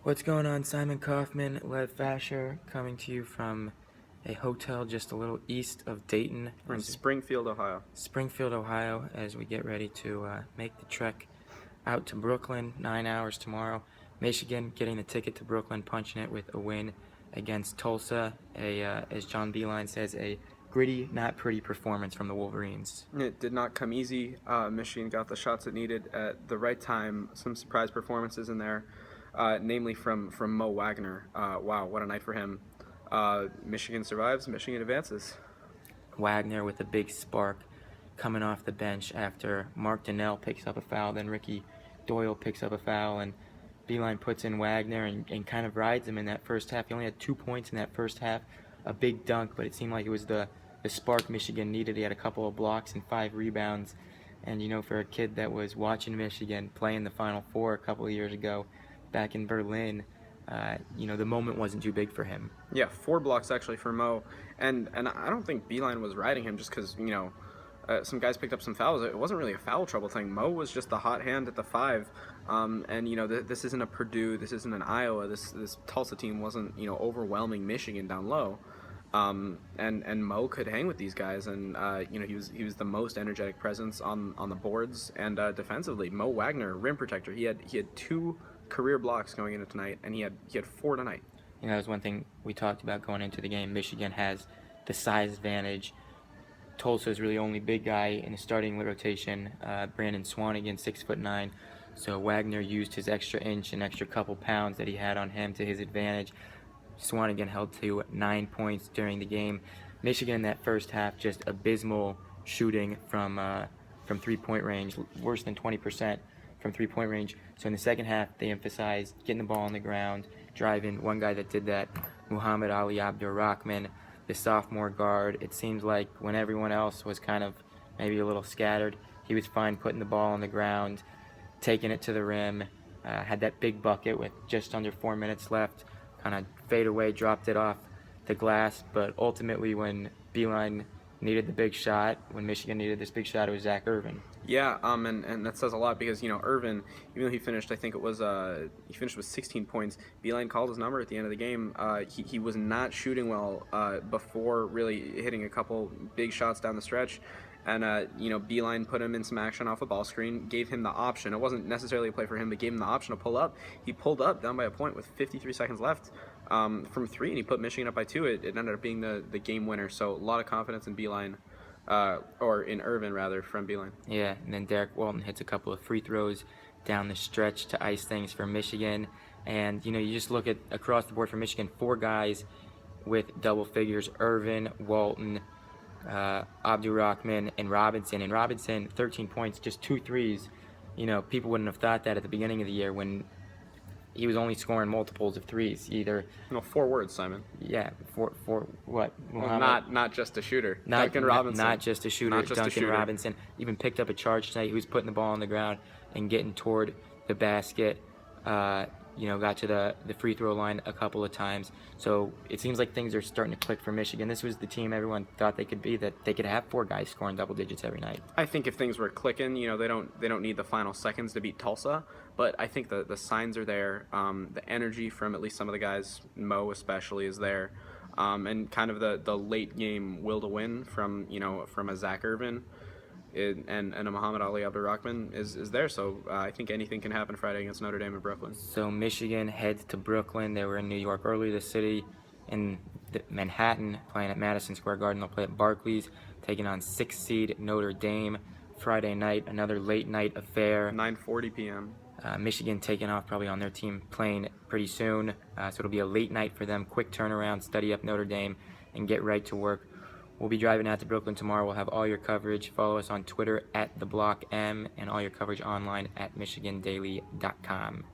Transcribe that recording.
What's going on? Simon Kaufman, Lev Fasher, coming to you from a hotel just a little east of Dayton. We're in Springfield, Ohio. Springfield, Ohio, as we get ready to make the trek out to Brooklyn, 9 hours tomorrow. Michigan getting the ticket to Brooklyn, punching it with a win against Tulsa. As John Beilein says, a gritty, not pretty performance from the Wolverines. It did not come easy. Michigan got the shots it needed at the right time. Some surprise performances in there, namely from Mo Wagner. Wow, what a night for him. Michigan survives. Michigan advances. Wagner with a big spark coming off the bench after Mark Donnell picks up a foul, then Ricky Doyle picks up a foul, and Beilein puts in Wagner and kind of rides him in that first half. He only had 2 points in that first half, a big dunk, but it seemed like it was the spark Michigan needed. He had a couple of blocks and 5 rebounds, and for a kid that was watching Michigan play in the Final Four a couple of years ago back in Berlin, the moment wasn't too big for him. Yeah, 4 blocks actually for Mo, and I don't think Beilein was riding him just because some guys picked up some fouls. It wasn't really a foul trouble thing. Mo was just the hot hand at the 5, this isn't a Purdue, this isn't an Iowa. This Tulsa team wasn't overwhelming Michigan down low, and Mo could hang with these guys, and he was the most energetic presence on the boards and defensively. Mo Wagner, rim protector. He had 2 career blocks going into tonight, and he had 4 tonight. That was one thing we talked about going into the game. Michigan has the size advantage. Tulsa is really only big guy in the starting rotation. Brandon Swanigan, 6'9", so Wagner used his extra inch and extra couple pounds that he had on him to his advantage. Swanigan held to 9 points during the game. Michigan in that first half just abysmal shooting from 3-point range, worse than 20% from 3-point range. So in the second half, they emphasized getting the ball on the ground, driving. One guy that did that, Muhammad Ali Abdur-Rahman, the sophomore guard. It seems like when everyone else was kind of maybe a little scattered, he was fine putting the ball on the ground, taking it to the rim, had that big bucket with just under 4 minutes left, kind of fade away, dropped it off the glass. But ultimately, when Beilein needed the big shot, when Michigan needed this big shot, it was Zach Irvin. Yeah, and that says a lot because Irvin, even though he finished, I think it was he finished with 16 points. Beilein called his number at the end of the game. He was not shooting well before really hitting a couple big shots down the stretch, and Beilein put him in some action off a ball screen, gave him the option. It wasn't necessarily a play for him, but gave him the option to pull up. He pulled up down by a point with 53 seconds left from 3, and he put Michigan up by 2. It ended up being the game winner. So a lot of confidence in Beilein. Or in Irvin, rather, from Beilein. Yeah, and then Derek Walton hits a couple of free throws down the stretch to ice things for Michigan. And, you just look at across the board for Michigan, 4 guys with double figures: Irvin, Walton, Abdur-Rahman, and Robinson. And Robinson, 13 points, just 2 threes. People wouldn't have thought that at the beginning of the year when he was only scoring multiples of threes. Either 4 words, Simon. Yeah, for what? Well, not just a shooter. Duncan Robinson. Not just a shooter. Not just Duncan a shooter. Robinson even picked up a charge tonight. He was putting the ball on the ground and getting toward the basket. Got to the free throw line a couple of times. So it seems like things are starting to click for Michigan. This was the team everyone thought they could be, that they could have 4 guys scoring double digits every night. I think if things were clicking, they don't need the final seconds to beat Tulsa. But I think the signs are there. The energy from at least some of the guys, Mo especially, is there. And kind of the late game will to win from a Zach Irvin and a Muhammad Ali Abdur-Rahman is there. So I think anything can happen Friday against Notre Dame in Brooklyn. So Michigan heads to Brooklyn. They were in New York earlier this city, in Manhattan, playing at Madison Square Garden. They'll play at Barclays, taking on 6th seed Notre Dame. Friday night, another late night affair. 9:40 p.m. Michigan taking off probably on their team plane pretty soon. So it'll be a late night for them. Quick turnaround, study up Notre Dame, and get right to work. We'll be driving out to Brooklyn tomorrow. We'll have all your coverage. Follow us on Twitter @TheBlockM, and all your coverage online at MichiganDaily.com.